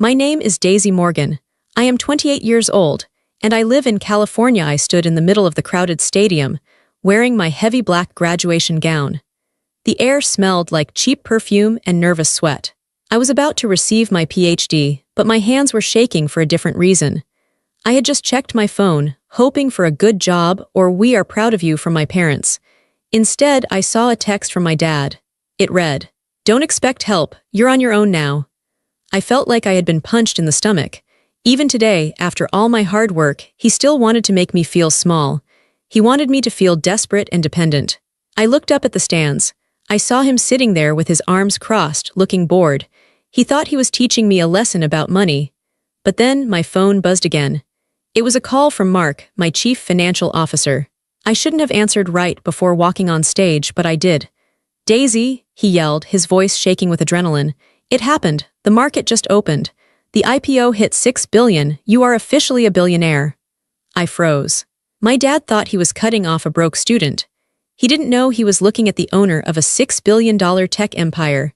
My name is Daisy Morgan. I am 28 years old, and I live in California. I stood in the middle of the crowded stadium, wearing my heavy black graduation gown. The air smelled like cheap perfume and nervous sweat. I was about to receive my PhD, but my hands were shaking for a different reason. I had just checked my phone, hoping for a good job or "We are proud of you" from my parents. Instead, I saw a text from my dad. It read, "Don't expect help, you're on your own now." I felt like I had been punched in the stomach. Even today, after all my hard work, he still wanted to make me feel small. He wanted me to feel desperate and dependent. I looked up at the stands. I saw him sitting there with his arms crossed, looking bored. He thought he was teaching me a lesson about money. But then my phone buzzed again. It was a call from Mark, my chief financial officer. I shouldn't have answered right before walking on stage, but I did. "Daisy," he yelled, his voice shaking with adrenaline. "It happened. The market just opened. The IPO hit $6 billion. You are officially a billionaire." I froze. My dad thought he was cutting off a broke student. He didn't know he was looking at the owner of a $6 billion tech empire.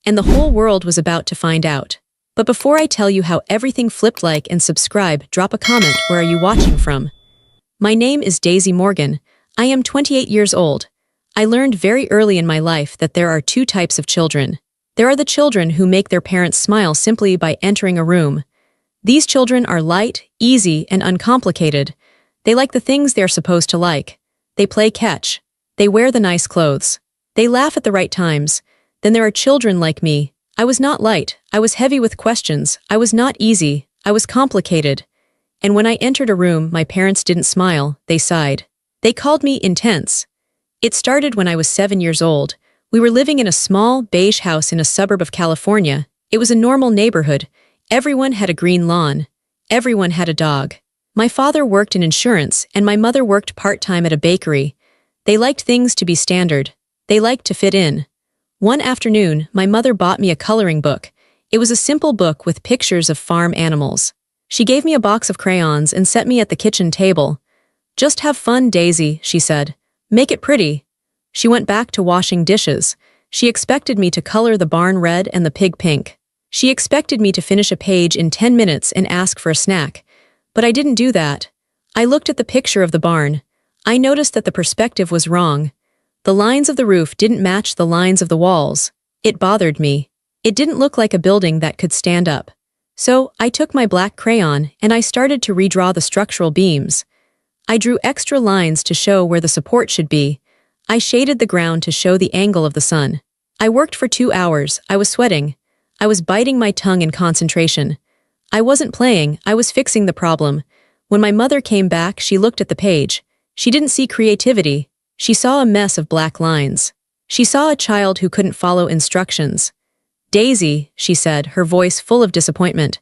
And the whole world was about to find out. But before I tell you how everything flipped, like and subscribe, drop a comment. Where are you watching from? My name is Daisy Morgan. I am 28 years old. I learned very early in my life that there are two types of children. There are the children who make their parents smile simply by entering a room. These children are light, easy, and uncomplicated. They like the things they are supposed to like. They play catch. They wear the nice clothes. They laugh at the right times. Then there are children like me. I was not light. I was heavy with questions. I was not easy. I was complicated. And when I entered a room, my parents didn't smile. They sighed. They called me intense. It started when I was 7 years old. We were living in a small, beige house in a suburb of California. It was a normal neighborhood. Everyone had a green lawn. Everyone had a dog. My father worked in insurance, and my mother worked part-time at a bakery. They liked things to be standard. They liked to fit in. One afternoon, my mother bought me a coloring book. It was a simple book with pictures of farm animals. She gave me a box of crayons and set me at the kitchen table. "Just have fun, Daisy," she said. "Make it pretty." She went back to washing dishes. She expected me to color the barn red and the pig pink. She expected me to finish a page in 10 minutes and ask for a snack. But I didn't do that. I looked at the picture of the barn. I noticed that the perspective was wrong. The lines of the roof didn't match the lines of the walls. It bothered me. It didn't look like a building that could stand up. So, I took my black crayon and I started to redraw the structural beams. I drew extra lines to show where the support should be. I shaded the ground to show the angle of the sun. I worked for 2 hours. I was sweating. I was biting my tongue in concentration. I wasn't playing, I was fixing the problem. When my mother came back, she looked at the page. She didn't see creativity. She saw a mess of black lines. She saw a child who couldn't follow instructions. "Daisy," she said, her voice full of disappointment.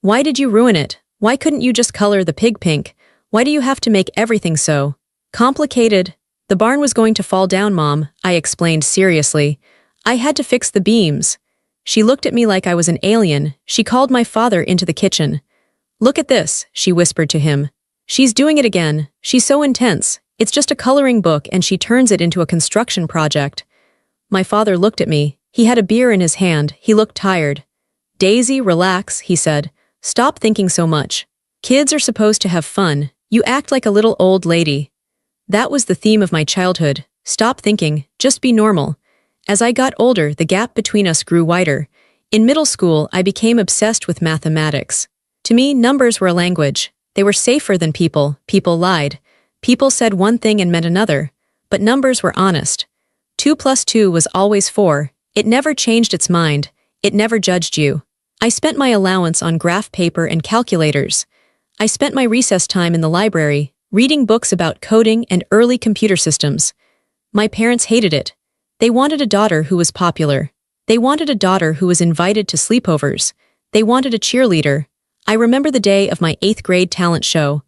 "Why did you ruin it? Why couldn't you just color the pig pink? Why do you have to make everything so complicated?" "The barn was going to fall down, Mom," I explained seriously. "I had to fix the beams." She looked at me like I was an alien. She called my father into the kitchen. "Look at this," she whispered to him. "She's doing it again. She's so intense. It's just a coloring book and she turns it into a construction project." My father looked at me. He had a beer in his hand. He looked tired. "Daisy, relax," he said. "Stop thinking so much. Kids are supposed to have fun. You act like a little old lady." That was the theme of my childhood. Stop thinking, just be normal. As I got older, the gap between us grew wider. In middle school, I became obsessed with mathematics. To me, numbers were a language. They were safer than people. People lied. People said one thing and meant another. But numbers were honest. 2 plus 2 was always 4. It never changed its mind. It never judged you. I spent my allowance on graph paper and calculators. I spent my recess time in the library, reading books about coding and early computer systems. My parents hated it. They wanted a daughter who was popular. They wanted a daughter who was invited to sleepovers. They wanted a cheerleader. I remember the day of my 8th grade talent show.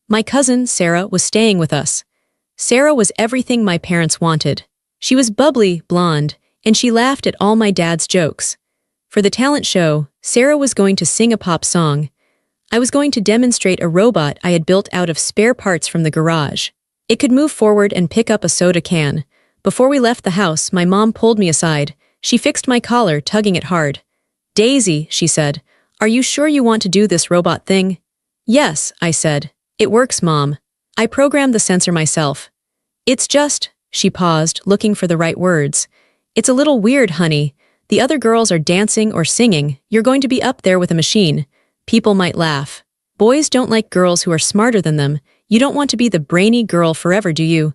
My cousin, Sarah, was staying with us. Sarah was everything my parents wanted. She was bubbly, blonde, and she laughed at all my dad's jokes. For the talent show, Sarah was going to sing a pop song. I was going to demonstrate a robot I had built out of spare parts from the garage. It could move forward and pick up a soda can. Before we left the house, my mom pulled me aside. She fixed my collar, tugging it hard. "Daisy," she said, "Are you sure you want to do this robot thing?" "Yes," I said. "It works, Mom. I programmed the sensor myself." "It's just," she paused, looking for the right words. "It's a little weird, honey. The other girls are dancing or singing. You're going to be up there with a machine. People might laugh. Boys don't like girls who are smarter than them. You don't want to be the brainy girl forever, do you?"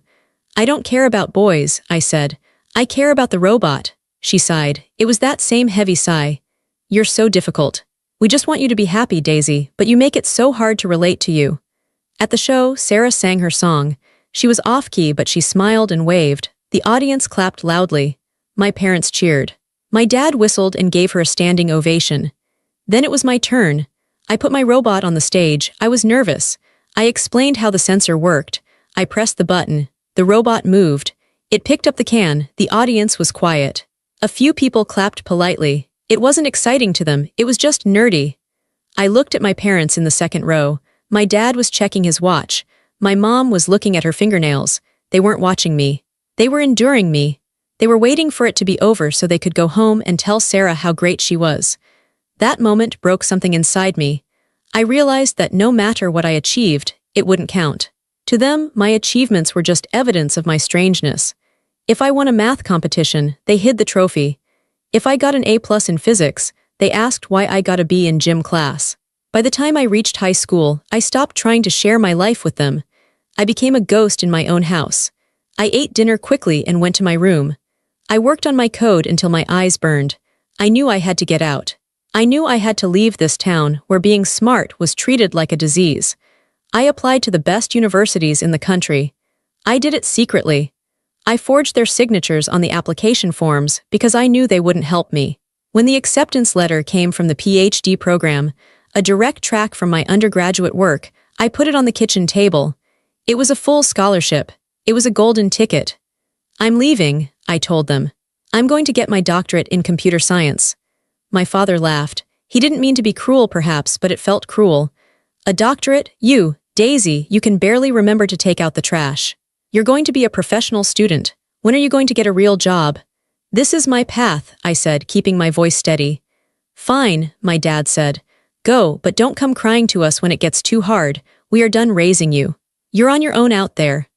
"I don't care about boys," I said. "I care about the robot." She sighed. It was that same heavy sigh. "You're so difficult. We just want you to be happy, Daisy, but you make it so hard to relate to you." At the show, Sarah sang her song. She was off-key, but she smiled and waved. The audience clapped loudly. My parents cheered. My dad whistled and gave her a standing ovation. Then it was my turn. I put my robot on the stage. I was nervous. I explained how the sensor worked. I pressed the button. The robot moved. It picked up the can. The audience was quiet. A few people clapped politely. It wasn't exciting to them. It was just nerdy. I looked at my parents in the second row. My dad was checking his watch. My mom was looking at her fingernails. They weren't watching me. They were enduring me. They were waiting for it to be over so they could go home and tell Sarah how great she was. That moment broke something inside me. I realized that no matter what I achieved, it wouldn't count. To them, my achievements were just evidence of my strangeness. If I won a math competition, they hid the trophy. If I got an A+ in physics, they asked why I got a B in gym class. By the time I reached high school, I stopped trying to share my life with them. I became a ghost in my own house. I ate dinner quickly and went to my room. I worked on my code until my eyes burned. I knew I had to get out. I knew I had to leave this town where being smart was treated like a disease. I applied to the best universities in the country. I did it secretly. I forged their signatures on the application forms because I knew they wouldn't help me. When the acceptance letter came from the PhD program, a direct track from my undergraduate work, I put it on the kitchen table. It was a full scholarship. It was a golden ticket. "I'm leaving," I told them. "I'm going to get my doctorate in computer science." My father laughed. He didn't mean to be cruel, perhaps, but it felt cruel. "A doctorate? You, Daisy, you can barely remember to take out the trash. You're going to be a professional student. When are you going to get a real job?" "This is my path," I said, keeping my voice steady. "Fine," my dad said. "Go, but don't come crying to us when it gets too hard. We are done raising you. You're on your own out there."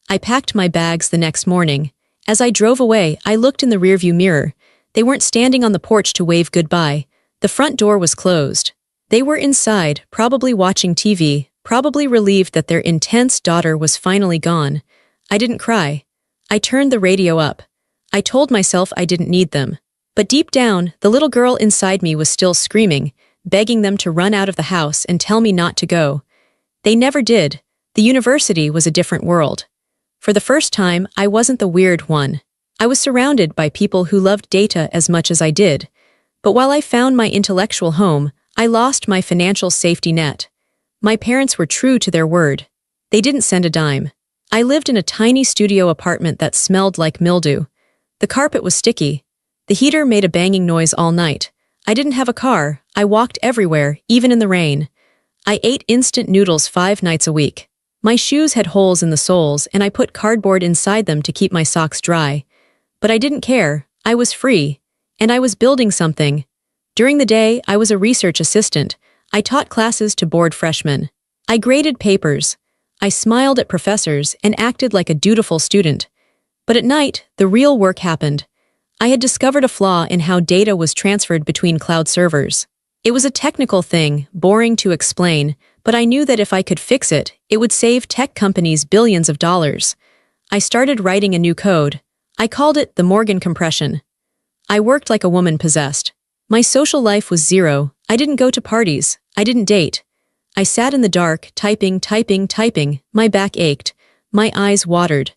I packed my bags the next morning. As I drove away, I looked in the rearview mirror. They weren't standing on the porch to wave goodbye. The front door was closed. They were inside, probably watching TV, probably relieved that their intense daughter was finally gone. I didn't cry. I turned the radio up. I told myself I didn't need them. But deep down, the little girl inside me was still screaming, begging them to run out of the house and tell me not to go. They never did. The university was a different world. For the first time, I wasn't the weird one. I was surrounded by people who loved data as much as I did. But while I found my intellectual home, I lost my financial safety net. My parents were true to their word. They didn't send a dime. I lived in a tiny studio apartment that smelled like mildew. The carpet was sticky. The heater made a banging noise all night. I didn't have a car. I walked everywhere, even in the rain. I ate instant noodles 5 nights a week. My shoes had holes in the soles, and I put cardboard inside them to keep my socks dry. But I didn't care. I was free. And I was building something. During the day, I was a research assistant. I taught classes to bored freshmen. I graded papers. I smiled at professors and acted like a dutiful student. But at night, the real work happened. I had discovered a flaw in how data was transferred between cloud servers. It was a technical thing, boring to explain, but I knew that if I could fix it, it would save tech companies billions of dollars. I started writing a new code. I called it the Morgan compression. I worked like a woman possessed. My social life was zero. I didn't go to parties. I didn't date. I sat in the dark, typing. My back ached. My eyes watered.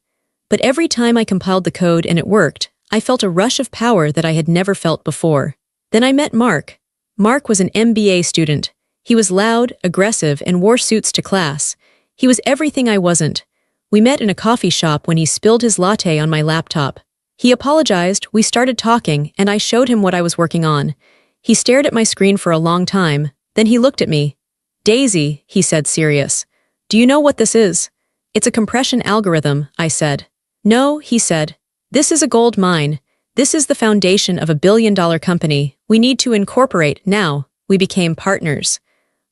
But every time I compiled the code and it worked, I felt a rush of power that I had never felt before. Then I met Mark. Mark was an MBA student. He was loud, aggressive, and wore suits to class. He was everything I wasn't. We met in a coffee shop when he spilled his latte on my laptop. He apologized, we started talking, and I showed him what I was working on. He stared at my screen for a long time, then he looked at me. "Daisy," he said, serious. "Do you know what this is?" "It's a compression algorithm," I said. "No," he said. "This is a gold mine. This is the foundation of a billion-dollar company. We need to incorporate now." We became partners.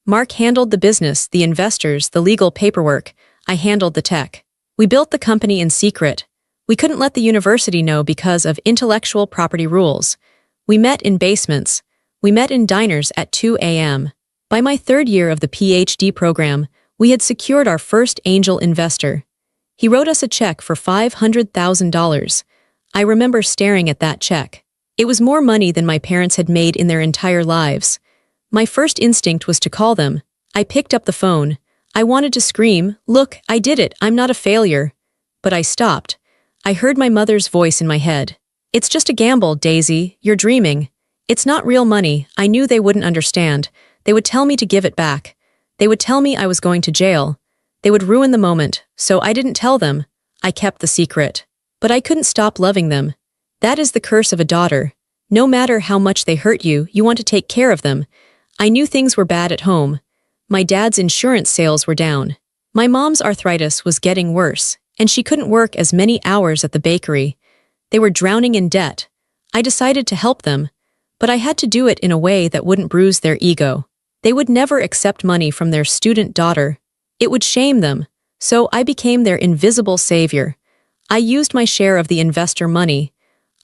Mark handled the business, the investors, the legal paperwork. I handled the tech. We built the company in secret. We couldn't let the university know because of intellectual property rules. We met in basements. We met in diners at 2 a.m. By my third year of the PhD program, we had secured our first angel investor. He wrote us a check for $500,000. I remember staring at that check. It was more money than my parents had made in their entire lives. My first instinct was to call them. I picked up the phone. I wanted to scream, "Look, I did it, I'm not a failure." But I stopped. I heard my mother's voice in my head. "It's just a gamble, Daisy, you're dreaming. It's not real money." I knew they wouldn't understand. They would tell me to give it back. They would tell me I was going to jail. They would ruin the moment, so I didn't tell them. I kept the secret. But I couldn't stop loving them. That is the curse of a daughter. No matter how much they hurt you, you want to take care of them. I knew things were bad at home. My dad's insurance sales were down. My mom's arthritis was getting worse, and she couldn't work as many hours at the bakery. They were drowning in debt. I decided to help them, but I had to do it in a way that wouldn't bruise their ego. They would never accept money from their student daughter. It would shame them, so I became their invisible savior. I used my share of the investor money.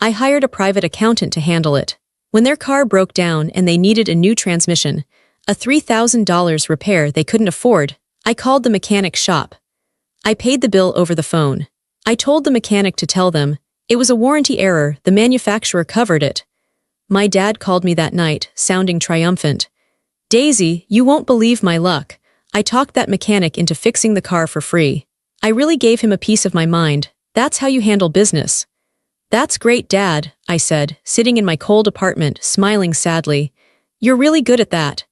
I hired a private accountant to handle it. When their car broke down and they needed a new transmission, a $3,000 repair they couldn't afford, I called the mechanic shop. I paid the bill over the phone. I told the mechanic to tell them, it was a warranty error, the manufacturer covered it. My dad called me that night, sounding triumphant. "Daisy, you won't believe my luck. I talked that mechanic into fixing the car for free. I really gave him a piece of my mind. That's how you handle business." "That's great, Dad," I said, sitting in my cold apartment, smiling sadly. "You're really good at that."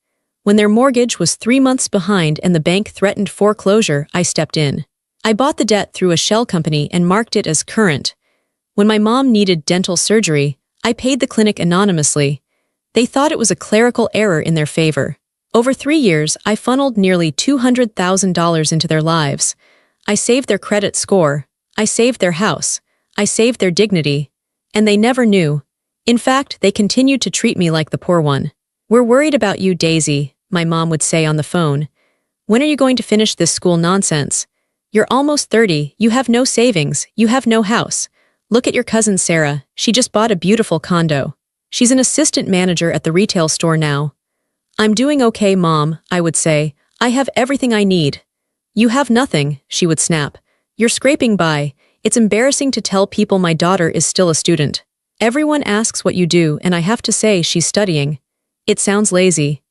When their mortgage was 3 months behind and the bank threatened foreclosure, I stepped in. I bought the debt through a shell company and marked it as current. When my mom needed dental surgery, I paid the clinic anonymously. They thought it was a clerical error in their favor. Over 3 years, I funneled nearly $200,000 into their lives. I saved their credit score. I saved their house. I saved their dignity. And they never knew. In fact, they continued to treat me like the poor one. "We're worried about you, Daisy," my mom would say on the phone. "When are you going to finish this school nonsense? You're almost 30, you have no savings, you have no house. Look at your cousin Sarah, she just bought a beautiful condo. She's an assistant manager at the retail store now." "I'm doing okay, Mom," I would say. "I have everything I need." "You have nothing," she would snap. "You're scraping by. It's embarrassing to tell people my daughter is still a student. Everyone asks what you do and I have to say she's studying. It sounds lazy."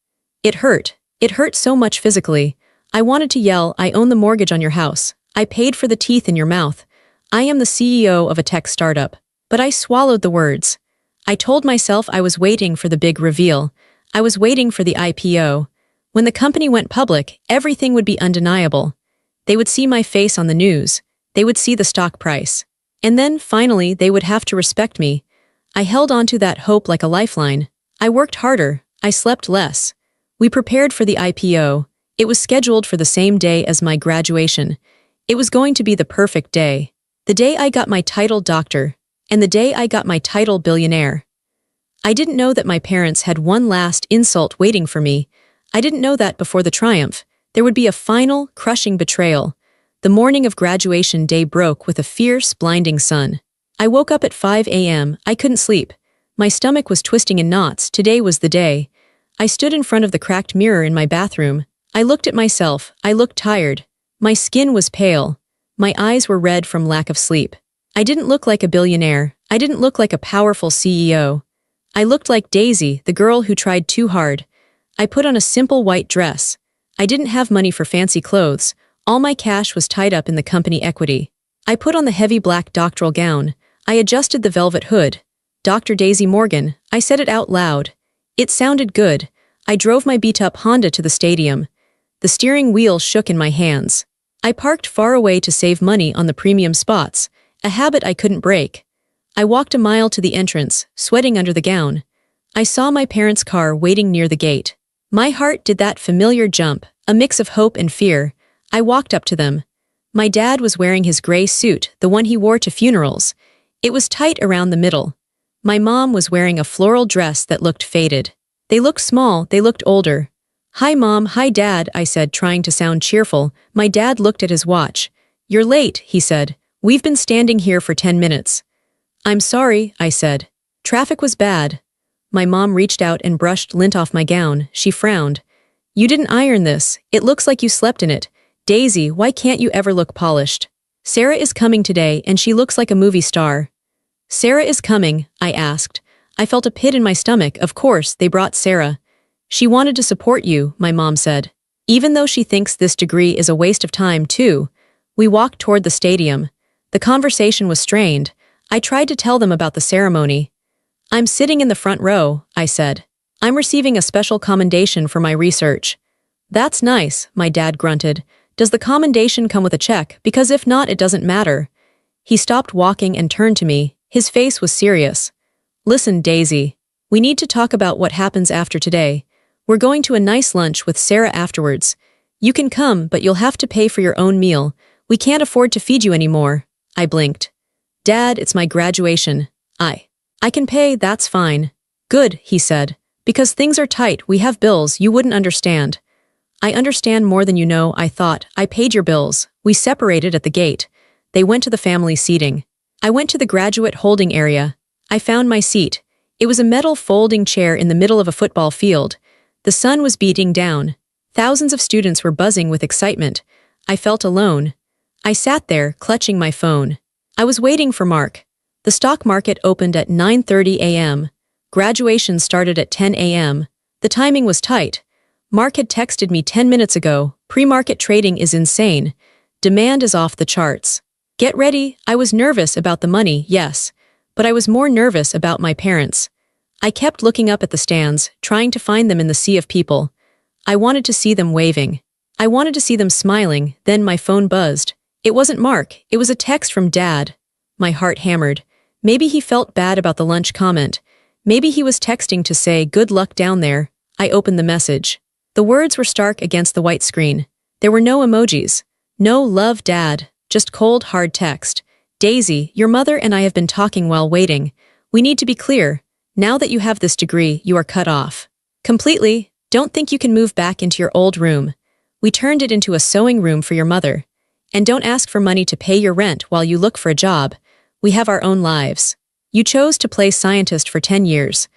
It hurt. It hurt so much physically. I wanted to yell, "I own the mortgage on your house. I paid for the teeth in your mouth. I am the CEO of a tech startup." But I swallowed the words. I told myself I was waiting for the big reveal. I was waiting for the IPO. When the company went public, everything would be undeniable. They would see my face on the news. They would see the stock price. And then, finally, they would have to respect me. I held on to that hope like a lifeline. I worked harder. I slept less. We prepared for the IPO. It was scheduled for the same day as my graduation. It was going to be the perfect day. The day I got my title doctor, and the day I got my title billionaire. I didn't know that my parents had one last insult waiting for me. I didn't know that before the triumph, there would be a final, crushing betrayal. The morning of graduation day broke with a fierce, blinding sun. I woke up at 5 a.m. I couldn't sleep. My stomach was twisting in knots. Today was the day. I stood in front of the cracked mirror in my bathroom. I looked at myself. I looked tired. My skin was pale. My eyes were red from lack of sleep. I didn't look like a billionaire. I didn't look like a powerful CEO. I looked like Daisy, the girl who tried too hard. I put on a simple white dress. I didn't have money for fancy clothes. All my cash was tied up in the company equity. I put on the heavy black doctoral gown. I adjusted the velvet hood. "Dr. Daisy Morgan," I said it out loud. It sounded good. I drove my beat-up Honda to the stadium. The steering wheel shook in my hands. I parked far away to save money on the premium spots, a habit I couldn't break. I walked a mile to the entrance, sweating under the gown. I saw my parents' car waiting near the gate. My heart did that familiar jump, a mix of hope and fear. I walked up to them. My dad was wearing his gray suit, the one he wore to funerals. It was tight around the middle. My mom was wearing a floral dress that looked faded. They looked small, they looked older. Hi Mom, hi Dad, I said, trying to sound cheerful. My dad looked at his watch. You're late, he said. We've been standing here for 10 minutes. I'm sorry, I said. Traffic was bad. My mom reached out and brushed lint off my gown. She frowned. You didn't iron this. It looks like you slept in it. Daisy, why can't you ever look polished? Sarah is coming today and she looks like a movie star. Sarah is coming, I asked. I felt a pit in my stomach. Of course, they brought Sarah. She wanted to support you, my mom said. Even though she thinks this degree is a waste of time, too. We walked toward the stadium. The conversation was strained. I tried to tell them about the ceremony. I'm sitting in the front row, I said. I'm receiving a special commendation for my research. That's nice, my dad grunted. Does the commendation come with a check? Because if not, it doesn't matter. He stopped walking and turned to me. His face was serious. Listen, Daisy. We need to talk about what happens after today. We're going to a nice lunch with Sarah afterwards. You can come, but you'll have to pay for your own meal. We can't afford to feed you anymore. I blinked. Dad, it's my graduation. I can pay, that's fine. Good, he said. Because things are tight, we have bills, you wouldn't understand. I understand more than you know, I thought. I paid your bills. We separated at the gate. They went to the family seating. I went to the graduate holding area. I found my seat. It was a metal folding chair in the middle of a football field. The sun was beating down. Thousands of students were buzzing with excitement. I felt alone. I sat there, clutching my phone. I was waiting for Mark. The stock market opened at 9:30 a.m. Graduation started at 10 a.m. The timing was tight. Mark had texted me 10 minutes ago. Pre-market trading is insane. Demand is off the charts. Get ready. I was nervous about the money, yes. But I was more nervous about my parents. I kept looking up at the stands, trying to find them in the sea of people. I wanted to see them waving. I wanted to see them smiling. Then my phone buzzed. It wasn't Mark. It was a text from Dad. My heart hammered. Maybe he felt bad about the lunch comment. Maybe he was texting to say, good luck down there. I opened the message. The words were stark against the white screen. There were no emojis. No love, Dad. Just cold, hard text. Daisy, your mother and I have been talking while waiting. We need to be clear. Now that you have this degree, you are cut off. Completely. Don't think you can move back into your old room. We turned it into a sewing room for your mother. And don't ask for money to pay your rent while you look for a job. We have our own lives. You chose to play scientist for 10 years.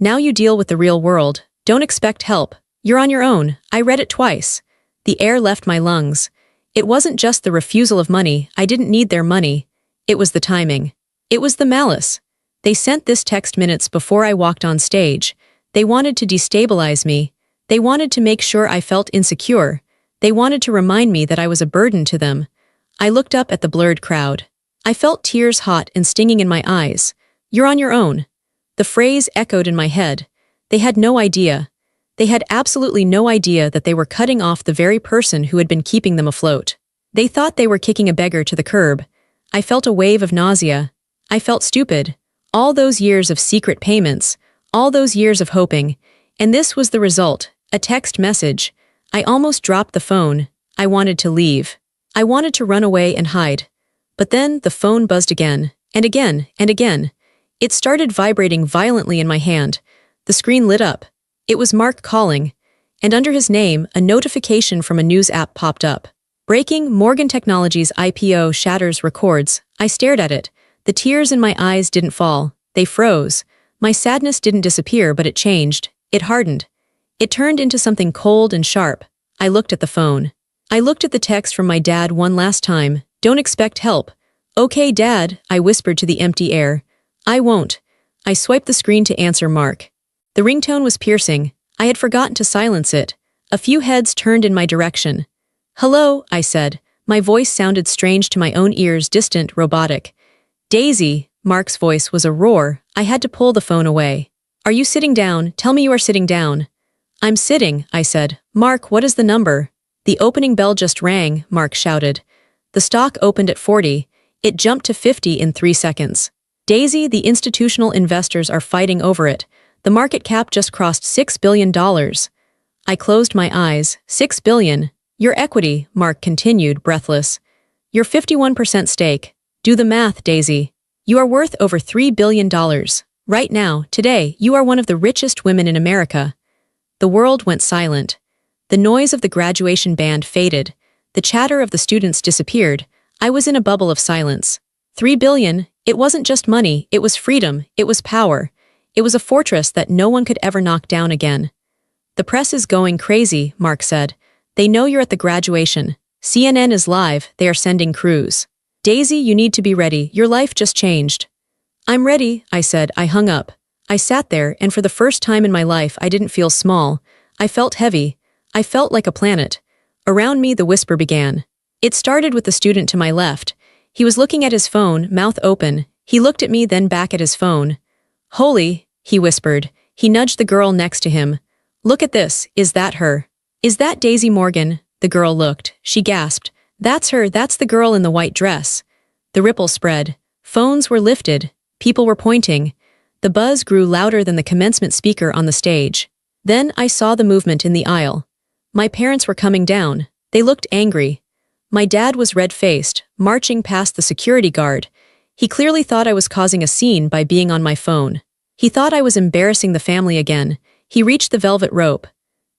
Now you deal with the real world. Don't expect help. You're on your own. I read it twice. The air left my lungs. It wasn't just the refusal of money. I didn't need their money. It was the timing. It was the malice. They sent this text minutes before I walked on stage. They wanted to destabilize me. They wanted to make sure I felt insecure. They wanted to remind me that I was a burden to them. I looked up at the blurred crowd. I felt tears hot and stinging in my eyes. You're on your own. The phrase echoed in my head. They had no idea. They had absolutely no idea that they were cutting off the very person who had been keeping them afloat. They thought they were kicking a beggar to the curb. I felt a wave of nausea. I felt stupid. All those years of secret payments, all those years of hoping, and this was the result, a text message. I almost dropped the phone. I wanted to leave. I wanted to run away and hide. But then the phone buzzed again, and again, and again. It started vibrating violently in my hand. The screen lit up. It was Mark calling, and under his name, a notification from a news app popped up. Breaking, Morgan Technologies IPO shatters records. I stared at it. The tears in my eyes didn't fall. They froze. My sadness didn't disappear, but it changed. It hardened. It turned into something cold and sharp. I looked at the phone. I looked at the text from my dad one last time. Don't expect help. Okay, Dad, I whispered to the empty air. I won't. I swiped the screen to answer Mark. The ringtone was piercing. I had forgotten to silence it. A few heads turned in my direction. Hello, I said. My voice sounded strange to my own ears, distant, robotic. Daisy, Mark's voice was a roar. I had to pull the phone away. Are you sitting down? Tell me you are sitting down. I'm sitting, I said. Mark, what is the number? The opening bell just rang, Mark shouted. The stock opened at 40. It jumped to 50 in 3 seconds. Daisy, the institutional investors are fighting over it. The market cap just crossed $6 billion. I closed my eyes. $6 billion. Your equity, Mark continued, breathless. Your 51% stake. Do the math, Daisy. You are worth over $3 billion. Right now, today, you are one of the richest women in America. The world went silent. The noise of the graduation band faded. The chatter of the students disappeared. I was in a bubble of silence. 3 billion, it wasn't just money, it was freedom, it was power. It was a fortress that no one could ever knock down again. The press is going crazy, Mark said. They know you're at the graduation. CNN is live, they are sending crews. Daisy, you need to be ready, your life just changed. I'm ready, I said. I hung up. I sat there, and for the first time in my life I didn't feel small. I felt heavy. I felt like a planet. Around me the whisper began. It started with the student to my left. He was looking at his phone, mouth open. He looked at me, then back at his phone. Holy, he whispered. He nudged the girl next to him. Look at this, is that her? Is that Daisy Morgan? The girl looked. She gasped. That's her, that's the girl in the white dress. The ripple spread. Phones were lifted. People were pointing. The buzz grew louder than the commencement speaker on the stage. Then I saw the movement in the aisle. My parents were coming down. They looked angry. My dad was red-faced, marching past the security guard. He clearly thought I was causing a scene by being on my phone. He thought I was embarrassing the family again. He reached the velvet rope.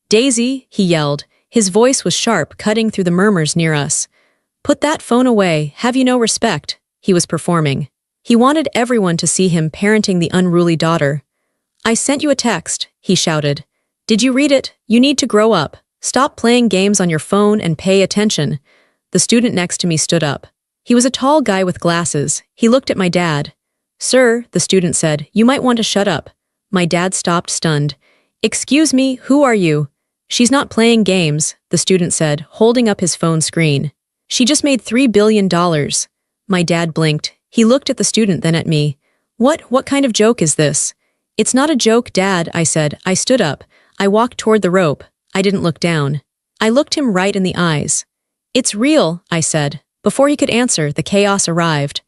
Daisy, he yelled. His voice was sharp, cutting through the murmurs near us. Put that phone away, have you no respect? He was performing. He wanted everyone to see him parenting the unruly daughter. I sent you a text, he shouted. Did you read it? You need to grow up. Stop playing games on your phone and pay attention. The student next to me stood up. He was a tall guy with glasses. He looked at my dad. Sir, the student said, you might want to shut up. My dad stopped, stunned. Excuse me, who are you? She's not playing games, the student said, holding up his phone screen. She just made $3 billion. My dad blinked. He looked at the student, then at me. What kind of joke is this? It's not a joke, Dad, I said. I stood up. I walked toward the rope. I didn't look down. I looked him right in the eyes. It's real, I said. Before he could answer, the chaos arrived.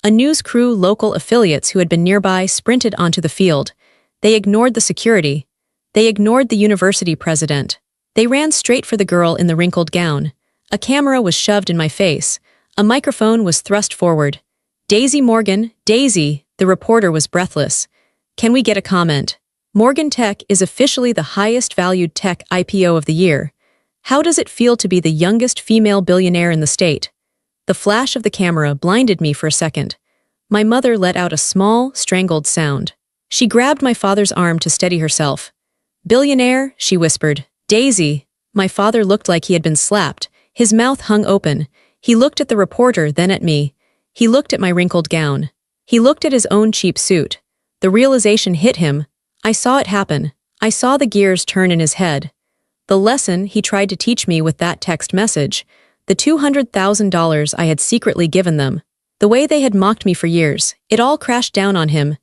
A news crew, local affiliates who had been nearby, sprinted onto the field. They ignored the security. They ignored the university president. They ran straight for the girl in the wrinkled gown. A camera was shoved in my face. A microphone was thrust forward. Daisy Morgan, Daisy, the reporter was breathless. Can we get a comment? Morgan Tech is officially the highest valued tech IPO of the year. How does it feel to be the youngest female billionaire in the state? The flash of the camera blinded me for a second. My mother let out a small, strangled sound. She grabbed my father's arm to steady herself. Billionaire, she whispered. Daisy. My father looked like he had been slapped. His mouth hung open. He looked at the reporter, then at me. He looked at my wrinkled gown. He looked at his own cheap suit. The realization hit him. I saw it happen. I saw the gears turn in his head. The lesson he tried to teach me with that text message. The $200,000 I had secretly given them. The way they had mocked me for years. It all crashed down on him.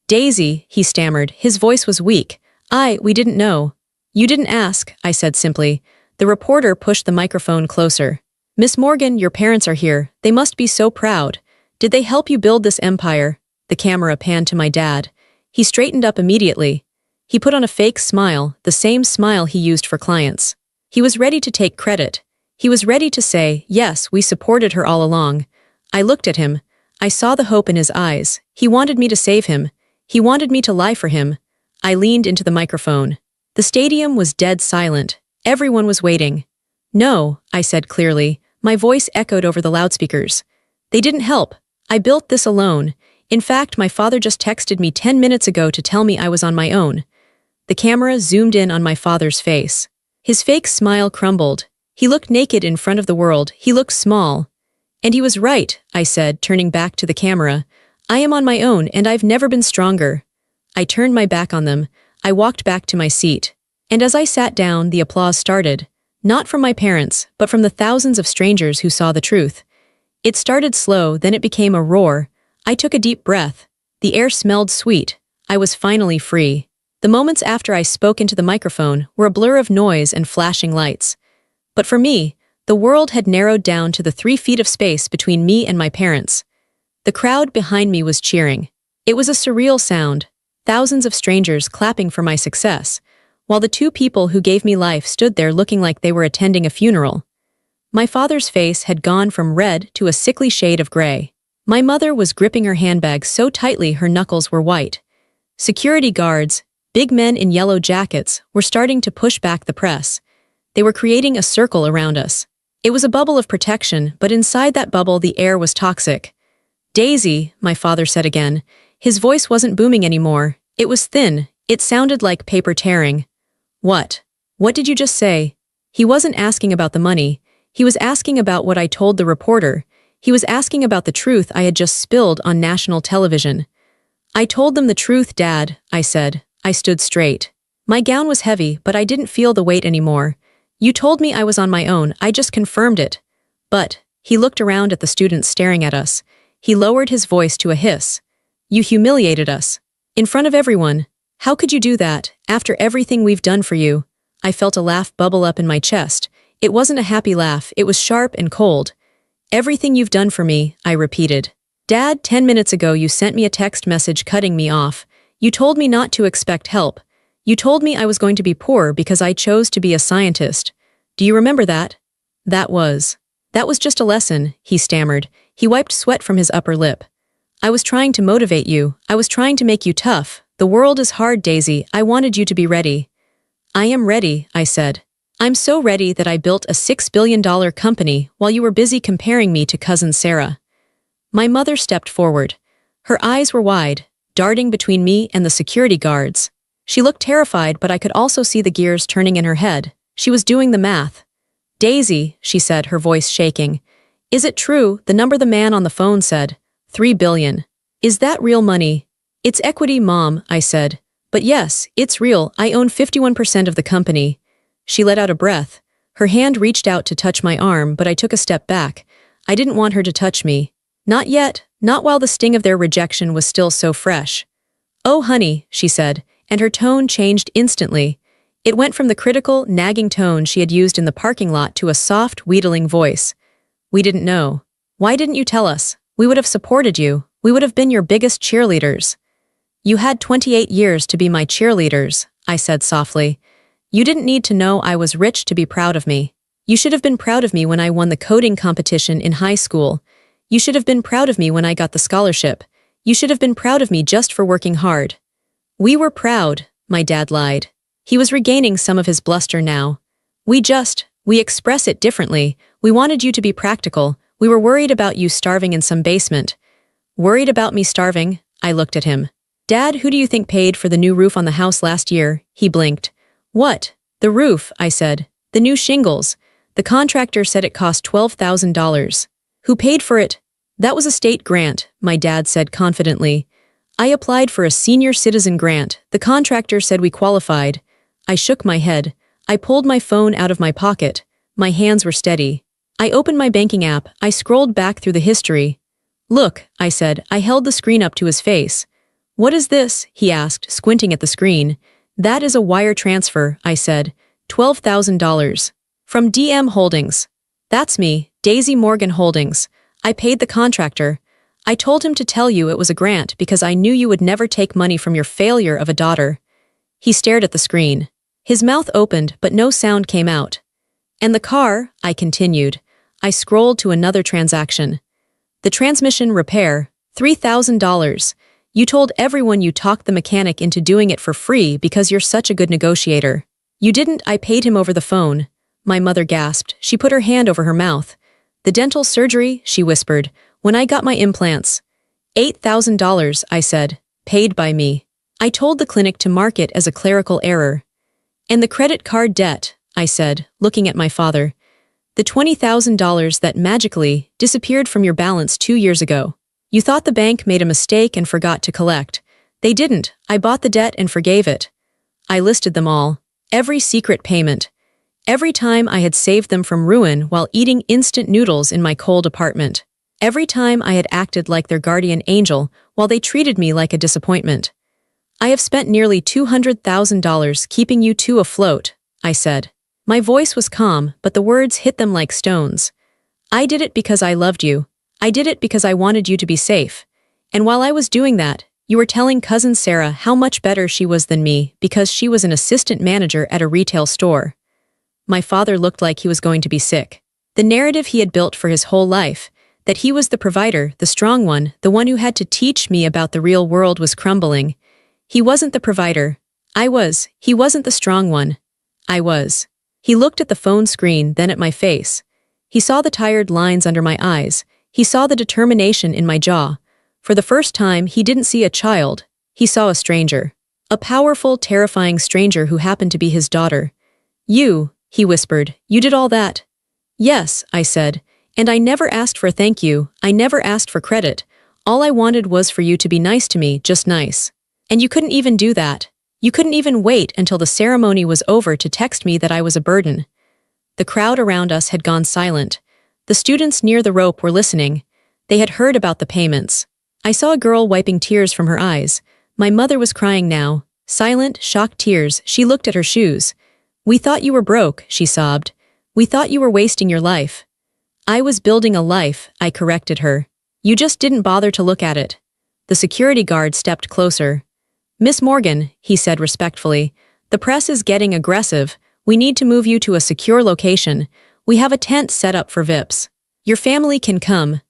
Daisy, he stammered. His voice was weak. We didn't know. You didn't ask, I said simply. The reporter pushed the microphone closer. Miss Morgan, your parents are here. They must be so proud. Did they help you build this empire? The camera panned to my dad. He straightened up immediately. He put on a fake smile, the same smile he used for clients. He was ready to take credit. He was ready to say, yes, we supported her all along. I looked at him. I saw the hope in his eyes. He wanted me to save him. He wanted me to lie for him. I leaned into the microphone. The stadium was dead silent. Everyone was waiting. No, I said clearly. My voice echoed over the loudspeakers. They didn't help. I built this alone. In fact, my father just texted me 10 minutes ago to tell me I was on my own. The camera zoomed in on my father's face. His fake smile crumbled. He looked naked in front of the world. He looked small. And he was right, I said, turning back to the camera. I am on my own, and I've never been stronger. I turned my back on them. I walked back to my seat. And as I sat down, the applause started. Not from my parents, but from the thousands of strangers who saw the truth. It started slow, then it became a roar. I took a deep breath. The air smelled sweet. I was finally free. The moments after I spoke into the microphone were a blur of noise and flashing lights. But for me, the world had narrowed down to the 3 feet of space between me and my parents. The crowd behind me was cheering. It was a surreal sound. Thousands of strangers clapping for my success, while the 2 people who gave me life stood there looking like they were attending a funeral. My father's face had gone from red to a sickly shade of gray. My mother was gripping her handbag so tightly her knuckles were white. Security guards, Big men in yellow jackets were starting to push back the press. They were creating a circle around us. It was a bubble of protection, but inside that bubble the air was toxic. "Daisy," my father said again. His voice wasn't booming anymore. It was thin. It sounded like paper tearing. "What? What did you just say?" He wasn't asking about the money. He was asking about what I told the reporter. He was asking about the truth I had just spilled on national television. "I told them the truth, Dad," I said. I stood straight. My gown was heavy, but I didn't feel the weight anymore. "You told me I was on my own, I just confirmed it." "But," he looked around at the students staring at us. He lowered his voice to a hiss. "You humiliated us. In front of everyone. How could you do that, after everything we've done for you?" I felt a laugh bubble up in my chest. It wasn't a happy laugh, it was sharp and cold. "Everything you've done for me," I repeated. "Dad, 10 minutes ago you sent me a text message cutting me off. You told me not to expect help. You told me I was going to be poor because I chose to be a scientist. Do you remember that?" That was just a lesson," he stammered. He wiped sweat from his upper lip. "I was trying to motivate you. I was trying to make you tough. The world is hard, Daisy. I wanted you to be ready." "I am ready," I said. "I'm so ready that I built a $6 billion company while you were busy comparing me to cousin Sarah." My mother stepped forward. Her eyes were wide, darting between me and the security guards. She looked terrified, but I could also see the gears turning in her head. She was doing the math. "Daisy," she said, her voice shaking. "Is it true, the number the man on the phone said? 3 billion. Is that real money?" "It's equity, Mom," I said. "But yes, it's real. I own 51% of the company." She let out a breath. Her hand reached out to touch my arm, but I took a step back. I didn't want her to touch me. Not yet, not while the sting of their rejection was still so fresh. "Oh, honey," she said, and her tone changed instantly. It went from the critical, nagging tone she had used in the parking lot to a soft, wheedling voice. "We didn't know. Why didn't you tell us? We would have supported you. We would have been your biggest cheerleaders." "You had 28 years to be my cheerleaders," I said softly. "You didn't need to know I was rich to be proud of me. You should have been proud of me when I won the coding competition in high school. You should have been proud of me when I got the scholarship. You should have been proud of me just for working hard." "We were proud," my dad lied. He was regaining some of his bluster now. We express it differently. We wanted you to be practical. We were worried about you starving in some basement." "Worried about me starving?" I looked at him. "Dad, who do you think paid for the new roof on the house last year?" He blinked. "What? The roof," I said. "The new shingles. The contractor said it cost $12,000. "Who paid for it?" "That was a state grant," my dad said confidently. "I applied for a senior citizen grant. The contractor said we qualified." I shook my head. I pulled my phone out of my pocket. My hands were steady. I opened my banking app. I scrolled back through the history. "Look," I said. I held the screen up to his face. "What is this?" he asked, squinting at the screen. "That is a wire transfer," I said. $12,000. "From DM Holdings." "That's me, Daisy Morgan Holdings. I paid the contractor. I told him to tell you it was a grant because I knew you would never take money from your failure of a daughter." He stared at the screen. His mouth opened, but no sound came out. "And the car," I continued. I scrolled to another transaction. "The transmission repair, $3,000. You told everyone you talked the mechanic into doing it for free because you're such a good negotiator." "You didn't, I paid him over the phone." My mother gasped. She put her hand over her mouth. "The dental surgery," she whispered, "when I got my implants." $8,000, I said. "Paid by me." I told the clinic to mark it as a clerical error. "And the credit card debt," I said, looking at my father. "The $20,000 that magically disappeared from your balance 2 years ago. You thought the bank made a mistake and forgot to collect. They didn't. I bought the debt and forgave it." I listed them all. Every secret payment. Every time I had saved them from ruin while eating instant noodles in my cold apartment. Every time I had acted like their guardian angel while they treated me like a disappointment. "I have spent nearly $200,000 keeping you two afloat," I said. My voice was calm, but the words hit them like stones. "I did it because I loved you. I did it because I wanted you to be safe. And while I was doing that, you were telling cousin Sarah how much better she was than me because she was an assistant manager at a retail store." My father looked like he was going to be sick. The narrative he had built for his whole life, that he was the provider, the strong one, the one who had to teach me about the real world, was crumbling. He wasn't the provider. He wasn't the strong one. I was. He looked at the phone screen, then at my face. He saw the tired lines under my eyes. He saw the determination in my jaw. For the first time, he didn't see a child. He saw a stranger. A powerful, terrifying stranger who happened to be his daughter. You, he whispered, you did all that? Yes, I said. And I never asked for a thank you. I never asked for credit. All I wanted was for you to be nice to me, just nice. And you couldn't even do that. You couldn't even wait until the ceremony was over to text me that I was a burden. The crowd around us had gone silent. The students near the rope were listening. They had heard about the payments. I saw a girl wiping tears from her eyes. My mother was crying now. Silent, shocked tears. She looked at her shoes. We thought you were broke, she sobbed. We thought you were wasting your life. I was building a life, I corrected her. You just didn't bother to look at it. The security guard stepped closer. Miss Morgan, he said respectfully, the press is getting aggressive. We need to move you to a secure location. We have a tent set up for VIPs. Your family can come.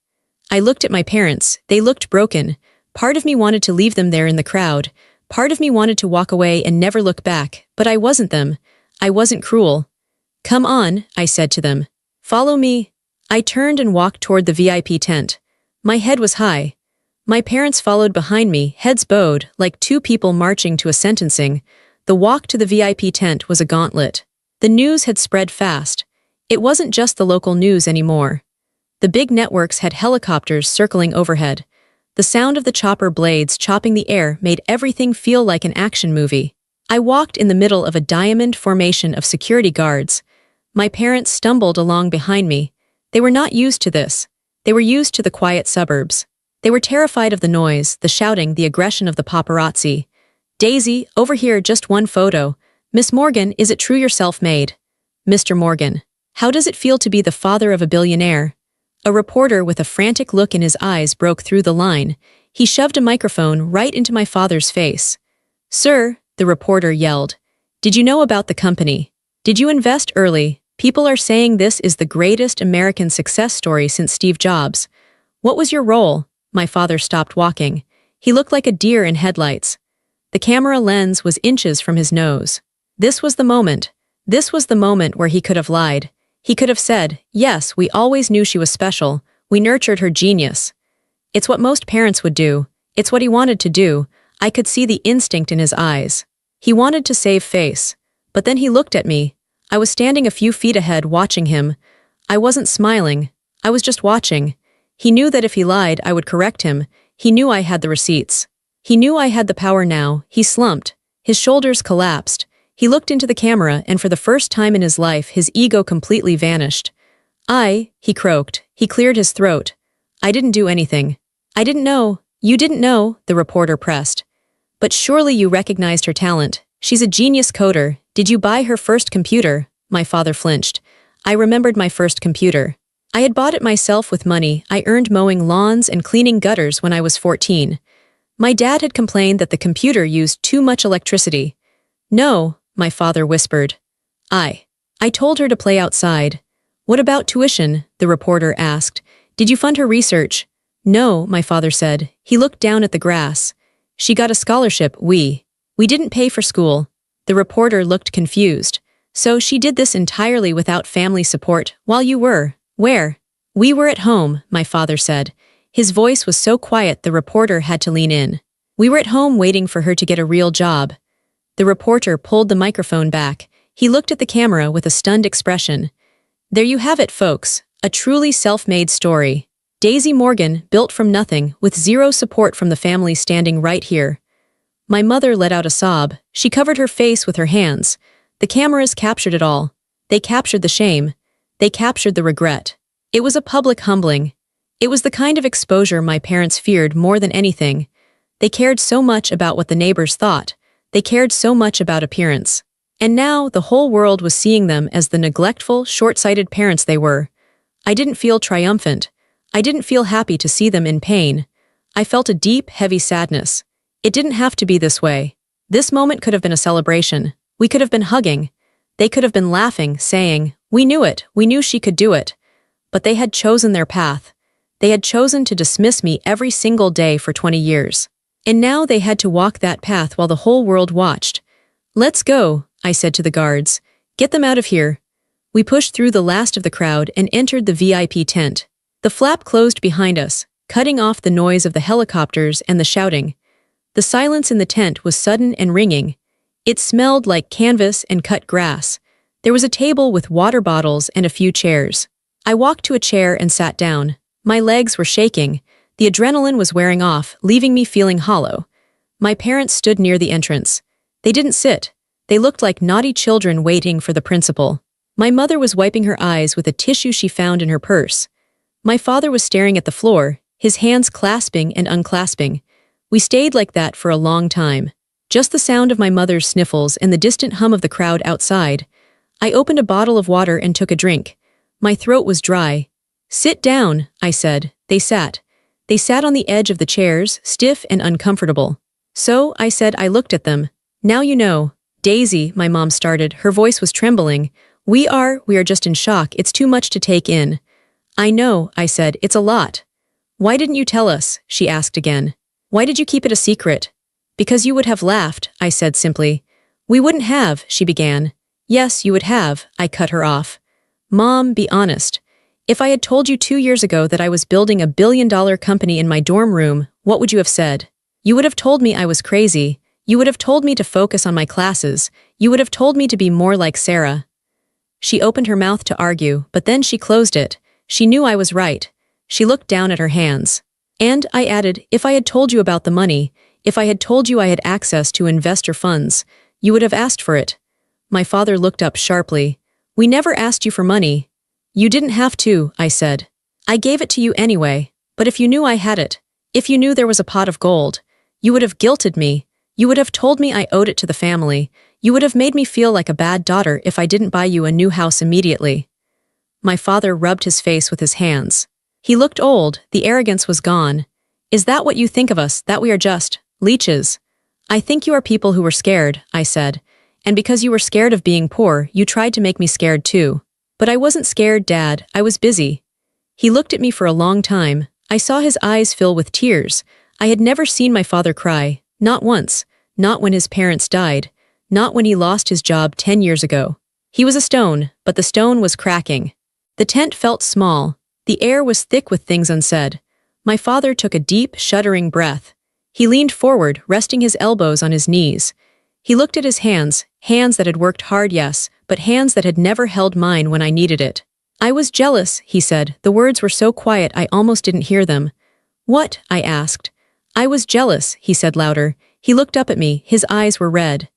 I looked at my parents. They looked broken. Part of me wanted to leave them there in the crowd. Part of me wanted to walk away and never look back, but I wasn't them. I wasn't cruel. Come on, I said to them. Follow me. I turned and walked toward the VIP tent. My head was high. My parents followed behind me, heads bowed, like two people marching to a sentencing. The walk to the VIP tent was a gauntlet. The news had spread fast. It wasn't just the local news anymore. The big networks had helicopters circling overhead. The sound of the chopper blades chopping the air made everything feel like an action movie. I walked in the middle of a diamond formation of security guards. My parents stumbled along behind me. They were not used to this. They were used to the quiet suburbs. They were terrified of the noise, the shouting, the aggression of the paparazzi. Daisy, over here, just one photo. Miss Morgan, is it true you're self-made? Mr. Morgan, how does it feel to be the father of a billionaire? A reporter with a frantic look in his eyes broke through the line. He shoved a microphone right into my father's face. Sir, the reporter yelled, did you know about the company? Did you invest early? People are saying this is the greatest American success story since Steve Jobs. What was your role? My father stopped walking. He looked like a deer in headlights. The camera lens was inches from his nose. This was the moment. This was the moment where he could have lied. He could have said, yes, we always knew she was special. We nurtured her genius. It's what most parents would do. It's what he wanted to do. I could see the instinct in his eyes. He wanted to save face. But then he looked at me. I was standing a few feet ahead watching him. I wasn't smiling. I was just watching. He knew that if he lied, I would correct him. He knew I had the receipts. He knew I had the power now. He slumped. His shoulders collapsed. He looked into the camera, and for the first time in his life, his ego completely vanished. He croaked. He cleared his throat. I didn't do anything. I didn't know. You didn't know, the reporter pressed. But surely you recognized her talent. She's a genius coder. Did you buy her first computer? My father flinched. I remembered my first computer. I had bought it myself with money I earned mowing lawns and cleaning gutters when I was 14. My dad had complained that the computer used too much electricity. No, my father whispered. I told her to play outside. What about tuition? The reporter asked. Did you fund her research? No, my father said. He looked down at the grass. She got a scholarship, we didn't pay for school. The reporter looked confused. So she did this entirely without family support, while you were, where? We were at home, my father said. His voice was so quiet the reporter had to lean in. We were at home waiting for her to get a real job. The reporter pulled the microphone back. He looked at the camera with a stunned expression. There you have it, folks. A truly self-made story. Daisy Morgan, built from nothing, with zero support from the family standing right here. My mother let out a sob. She covered her face with her hands. The cameras captured it all. They captured the shame. They captured the regret. It was a public humbling. It was the kind of exposure my parents feared more than anything. They cared so much about what the neighbors thought. They cared so much about appearance. And now the whole world was seeing them as the neglectful, short-sighted parents they were. I didn't feel triumphant. I didn't feel happy to see them in pain. I felt a deep, heavy sadness. It didn't have to be this way. This moment could have been a celebration. We could have been hugging. They could have been laughing, saying, we knew it, we knew she could do it. But they had chosen their path. They had chosen to dismiss me every single day for 20 years. And now they had to walk that path while the whole world watched. "Let's go," I said to the guards. "Get them out of here." We pushed through the last of the crowd and entered the VIP tent. The flap closed behind us, cutting off the noise of the helicopters and the shouting. The silence in the tent was sudden and ringing. It smelled like canvas and cut grass. There was a table with water bottles and a few chairs. I walked to a chair and sat down. My legs were shaking. The adrenaline was wearing off, leaving me feeling hollow. My parents stood near the entrance. They didn't sit. They looked like naughty children waiting for the principal. My mother was wiping her eyes with a tissue she found in her purse. My father was staring at the floor, his hands clasping and unclasping. We stayed like that for a long time. Just the sound of my mother's sniffles and the distant hum of the crowd outside. I opened a bottle of water and took a drink. My throat was dry. "Sit down," I said. They sat. They sat on the edge of the chairs, stiff and uncomfortable. "So," I said. I looked at them. "Now you know." "Daisy," my mom started. Her voice was trembling. We are just in shock. It's too much to take in." "I know," I said. "It's a lot." "Why didn't you tell us?" she asked again. "Why did you keep it a secret?" "Because you would have laughed," I said simply. "We wouldn't have," she began. "Yes, you would have," I cut her off. "Mom, be honest. If I had told you 2 years ago that I was building a billion-dollar company in my dorm room, what would you have said? You would have told me I was crazy. You would have told me to focus on my classes. You would have told me to be more like Sarah." She opened her mouth to argue, but then she closed it. She knew I was right. She looked down at her hands. "And," I added, "if I had told you about the money, if I had told you I had access to investor funds, you would have asked for it." My father looked up sharply. "We never asked you for money." "You didn't have to," I said. "I gave it to you anyway. But if you knew I had it, if you knew there was a pot of gold, you would have guilted me. You would have told me I owed it to the family. You would have made me feel like a bad daughter if I didn't buy you a new house immediately." My father rubbed his face with his hands. He looked old. The arrogance was gone. "Is that what you think of us, that we are just leeches?" "I think you are people who were scared," I said. "And because you were scared of being poor, you tried to make me scared too." "But I wasn't scared, Dad. I was busy." He looked at me for a long time. I saw his eyes fill with tears. I had never seen my father cry. Not once. Not when his parents died. Not when he lost his job 10 years ago. He was a stone, but the stone was cracking. The tent felt small. The air was thick with things unsaid. My father took a deep, shuddering breath. He leaned forward, resting his elbows on his knees. He looked at his hands, hands that had worked hard, yes, but hands that had never held mine when I needed it. "I was jealous," he said. The words were so quiet I almost didn't hear them. "What?" I asked. "I was jealous," he said louder. He looked up at me. His eyes were red.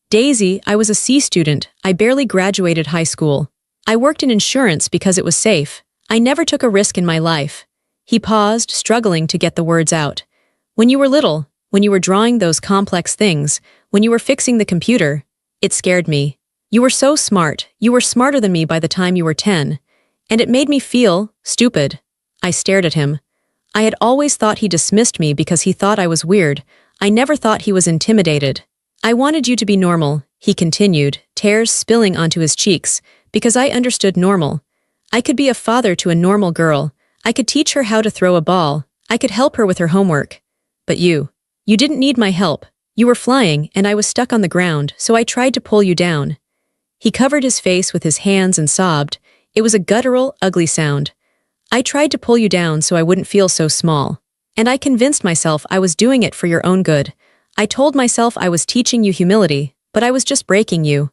"Daisy, I was a C student. I barely graduated high school. I worked in insurance because it was safe. I never took a risk in my life." He paused, struggling to get the words out. "When you were little, when you were drawing those complex things, when you were fixing the computer, it scared me. You were so smart. You were smarter than me by the time you were 10. And it made me feel stupid." I stared at him. I had always thought he dismissed me because he thought I was weird. I never thought he was intimidated. "I wanted you to be normal," he continued, tears spilling onto his cheeks, "because I understood normal. I could be a father to a normal girl. I could teach her how to throw a ball. I could help her with her homework. But you didn't need my help. You were flying, and I was stuck on the ground, so I tried to pull you down." He covered his face with his hands and sobbed. It was a guttural, ugly sound. "I tried to pull you down so I wouldn't feel so small. And I convinced myself I was doing it for your own good. I told myself I was teaching you humility, but I was just breaking you."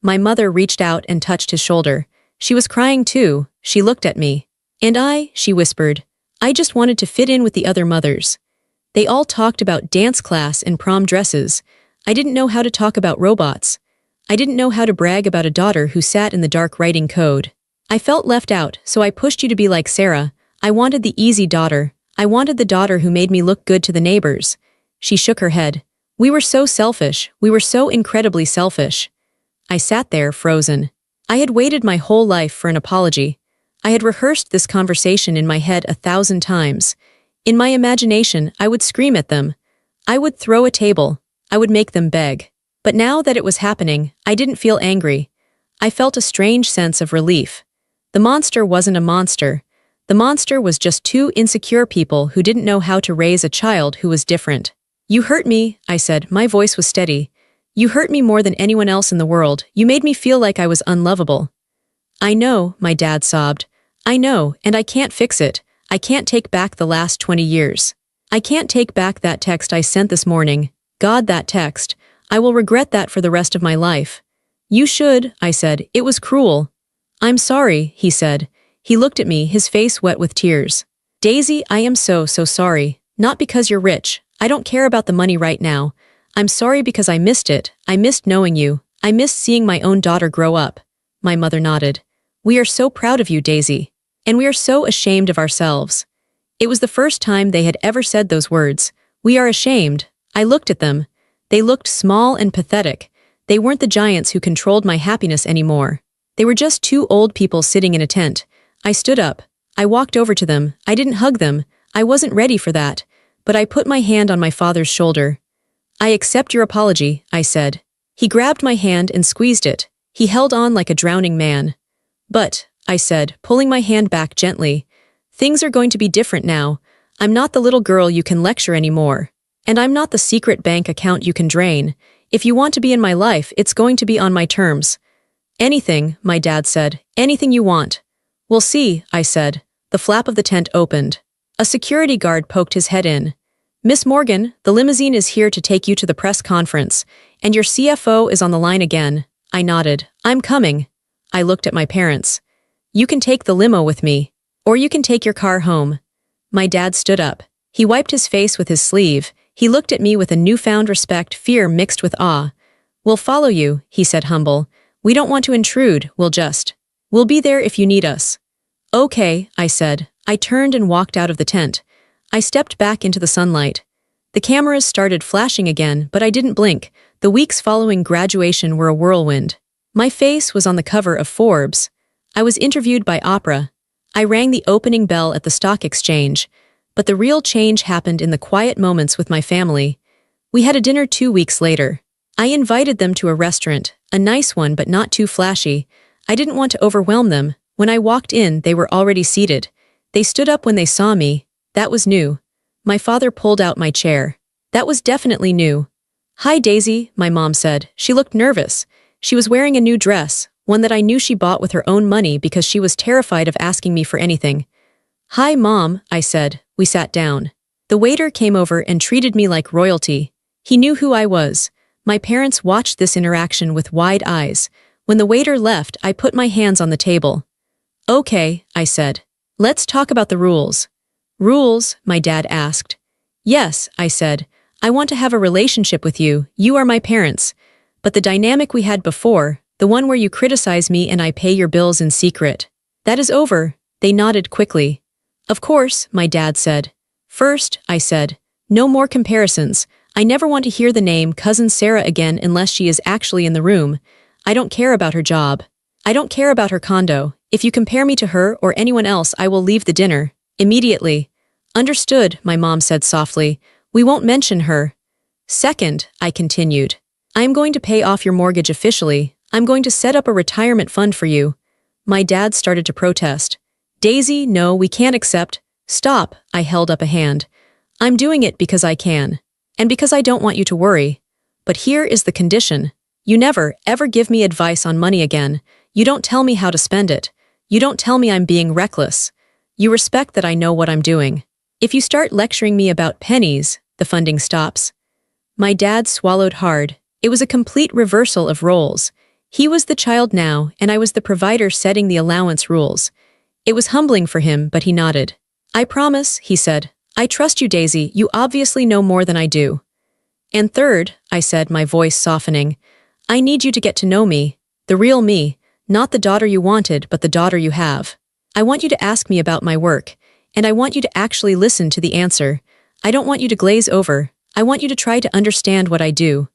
My mother reached out and touched his shoulder. She was crying too. She looked at me. "And she whispered, I just wanted to fit in with the other mothers. They all talked about dance class and prom dresses. I didn't know how to talk about robots. I didn't know how to brag about a daughter who sat in the dark writing code. I felt left out, so I pushed you to be like Sarah. I wanted the easy daughter. I wanted the daughter who made me look good to the neighbors." She shook her head. "We were so selfish. We were so incredibly selfish." I sat there, frozen. I had waited my whole life for an apology. I had rehearsed this conversation in my head 1,000 times. In my imagination, I would scream at them. I would throw a table. I would make them beg. But now that it was happening, I didn't feel angry. I felt a strange sense of relief. The monster wasn't a monster. The monster was just 2 insecure people who didn't know how to raise a child who was different. "You hurt me," I said. My voice was steady. You hurt me more than anyone else in the world. You made me feel like I was unlovable. I know, my dad sobbed. I know, and I can't fix it. I can't take back the last 20 years. I can't take back that text I sent this morning. God, that text. I will regret that for the rest of my life. You should, I said. It was cruel. I'm sorry, he said. He looked at me, his face wet with tears. Daisy, I am so sorry. Not because you're rich. I don't care about the money right now. I'm sorry because I missed it. I missed knowing you. I missed seeing my own daughter grow up. My mother nodded. We are so proud of you, Daisy. And we are so ashamed of ourselves. It was the first time they had ever said those words. We are ashamed. I looked at them. They looked small and pathetic. They weren't the giants who controlled my happiness anymore. They were just two old people sitting in a tent. I stood up. I walked over to them. I didn't hug them. I wasn't ready for that. But I put my hand on my father's shoulder. I accept your apology, I said. He grabbed my hand and squeezed it. He held on like a drowning man. But, I said, pulling my hand back gently, things are going to be different now. I'm not the little girl you can lecture anymore. And I'm not the secret bank account you can drain. If you want to be in my life, it's going to be on my terms. Anything, my dad said. Anything you want. We'll see, I said. The flap of the tent opened. A security guard poked his head in. Miss Morgan, the limousine is here to take you to the press conference, and your CFO is on the line again. I nodded. I'm coming. I looked at my parents. You can take the limo with me, or you can take your car home. My dad stood up. He wiped his face with his sleeve. He looked at me with a newfound respect, fear mixed with awe. We'll follow you, he said humble. We don't want to intrude, we'll be there if you need us. Okay, I said. I turned and walked out of the tent. I stepped back into the sunlight. The cameras started flashing again, but I didn't blink. The weeks following graduation were a whirlwind. My face was on the cover of Forbes. I was interviewed by Oprah. I rang the opening bell at the stock exchange. But the real change happened in the quiet moments with my family. We had a dinner 2 weeks later. I invited them to a restaurant, a nice one but not too flashy. I didn't want to overwhelm them. When I walked in, they were already seated. They stood up when they saw me. That was new. My father pulled out my chair. That was definitely new. Hi, Daisy, my mom said. She looked nervous. She was wearing a new dress, one that I knew she bought with her own money because she was terrified of asking me for anything. Hi, Mom, I said. We sat down. The waiter came over and treated me like royalty. He knew who I was. My parents watched this interaction with wide eyes. When the waiter left, I put my hands on the table. Okay, I said. Let's talk about the rules. Rules, my dad asked. Yes, I said. I want to have a relationship with you. You are my parents. But the dynamic we had before, the one where you criticize me and I pay your bills in secret, that is over. They nodded quickly. Of course, my dad said. First, I said, no more comparisons. I never want to hear the name Cousin Sarah again unless she is actually in the room. I don't care about her job. I don't care about her condo. If you compare me to her or anyone else, I will leave the dinner. Immediately. Understood, my mom said softly. We won't mention her. Second, I continued. I am going to pay off your mortgage officially. I'm going to set up a retirement fund for you. My dad started to protest. Daisy, no, we can't accept. Stop, I held up a hand. I'm doing it because I can. And because I don't want you to worry. But here is the condition. You never, ever give me advice on money again. You don't tell me how to spend it. You don't tell me I'm being reckless. You respect that I know what I'm doing. If you start lecturing me about pennies, the funding stops. My dad swallowed hard. It was a complete reversal of roles. He was the child now, and I was the provider setting the allowance rules. It was humbling for him, but he nodded. I promise, he said. I trust you, Daisy. You obviously know more than I do. And third, I said, my voice softening, I need you to get to know me, the real me, not the daughter you wanted, but the daughter you have. I want you to ask me about my work, and I want you to actually listen to the answer. I don't want you to glaze over. I want you to try to understand what I do.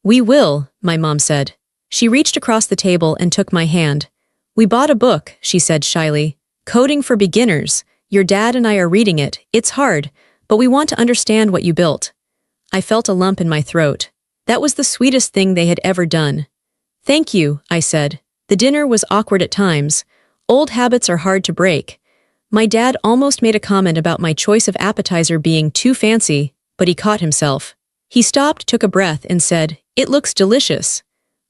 We will, my mom said. She reached across the table and took my hand. We bought a book, she said shyly. Coding for Beginners. Your dad and I are reading it. It's hard, but we want to understand what you built. I felt a lump in my throat. That was the sweetest thing they had ever done. Thank you, I said. The dinner was awkward at times. Old habits are hard to break. My dad almost made a comment about my choice of appetizer being too fancy, but he caught himself. He stopped, took a breath, and said, It looks delicious.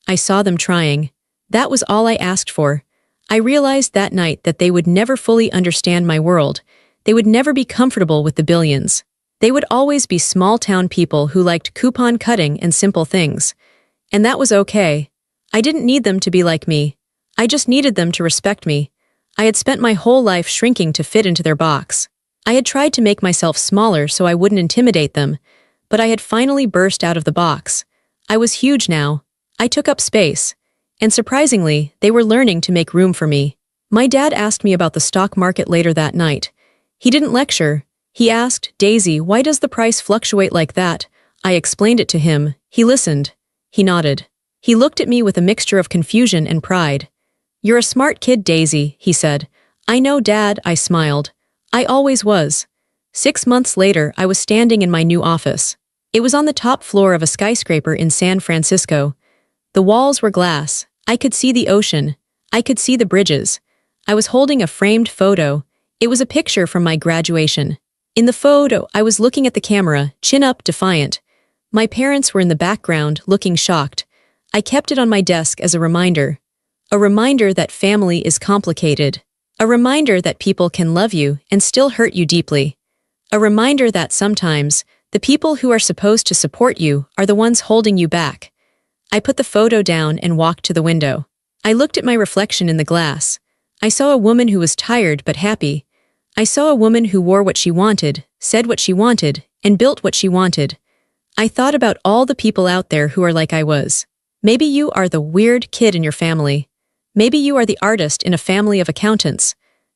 I saw them trying. That was all I asked for. I realized that night that they would never fully understand my world. They would never be comfortable with the billions. They would always be small-town people who liked coupon cutting and simple things. And that was okay. I didn't need them to be like me. I just needed them to respect me. I had spent my whole life shrinking to fit into their box. I had tried to make myself smaller so I wouldn't intimidate them, but I had finally burst out of the box. I was huge now. I took up space. And surprisingly, they were learning to make room for me. My dad asked me about the stock market later that night. He didn't lecture. He asked, "Daisy, why does the price fluctuate like that?" I explained it to him. He listened. He nodded. He looked at me with a mixture of confusion and pride. "You're a smart kid, Daisy," he said. "I know, Dad," I smiled. I always was. 6 months later, I was standing in my new office. It was on the top floor of a skyscraper in San Francisco. The walls were glass. I could see the ocean. I could see the bridges. I was holding a framed photo. It was a picture from my graduation. In the photo, I was looking at the camera, chin up, defiant. My parents were in the background, looking shocked. I kept it on my desk as a reminder. A reminder that family is complicated. A reminder that people can love you and still hurt you deeply. A reminder that sometimes, the people who are supposed to support you are the ones holding you back. I put the photo down and walked to the window. I looked at my reflection in the glass. I saw a woman who was tired but happy. I saw a woman who wore what she wanted, said what she wanted, and built what she wanted. I thought about all the people out there who are like I was. Maybe you are the weird kid in your family. Maybe you are the artist in a family of accountants.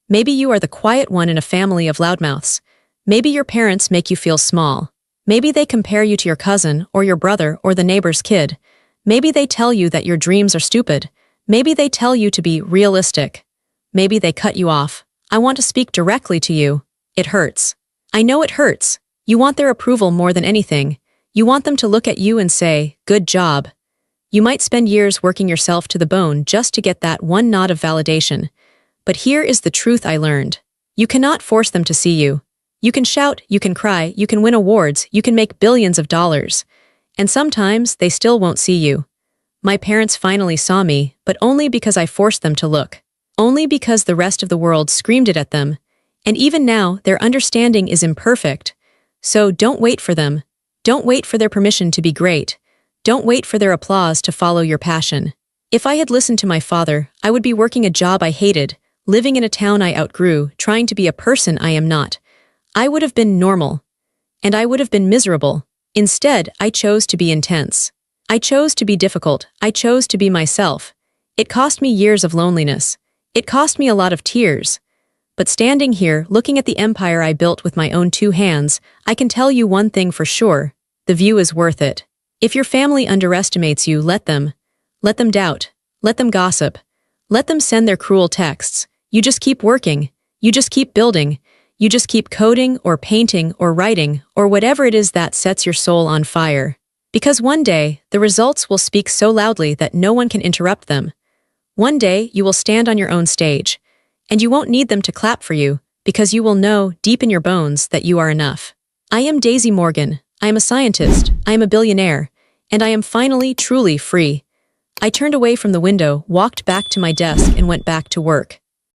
Maybe you are the quiet one in a family of loudmouths. Maybe your parents make you feel small. Maybe they compare you to your cousin or your brother or the neighbor's kid. Maybe they tell you that your dreams are stupid. Maybe they tell you to be realistic. Maybe they cut you off. I want to speak directly to you. It hurts. I know it hurts. You want their approval more than anything. You want them to look at you and say, "Good job." You might spend years working yourself to the bone just to get that one nod of validation. But here is the truth I learned. You cannot force them to see you. You can shout, you can cry, you can win awards, you can make billions of dollars. And sometimes they still won't see you. My parents finally saw me, but only because I forced them to look. Only because the rest of the world screamed it at them. And even now, their understanding is imperfect. So don't wait for them. Don't wait for their permission to be great. Don't wait for their applause to follow your passion. If I had listened to my father, I would be working a job I hated, living in a town I outgrew, trying to be a person I am not. I would have been normal. And I would have been miserable. Instead, I chose to be intense. I chose to be difficult. I chose to be myself. It cost me years of loneliness. It cost me a lot of tears. But standing here, looking at the empire I built with my own 2 hands, I can tell you one thing for sure. The view is worth it. If your family underestimates you, let them. Let them doubt. Let them gossip. Let them send their cruel texts. You just keep working. You just keep building. You just keep coding or painting or writing or whatever it is that sets your soul on fire. Because one day, the results will speak so loudly that no one can interrupt them. One day, you will stand on your own stage. And you won't need them to clap for you, because you will know, deep in your bones, that you are enough. I am Daisy Morgan. I am a scientist. I am a billionaire. And I am finally, truly free. I turned away from the window, walked back to my desk, and went back to work.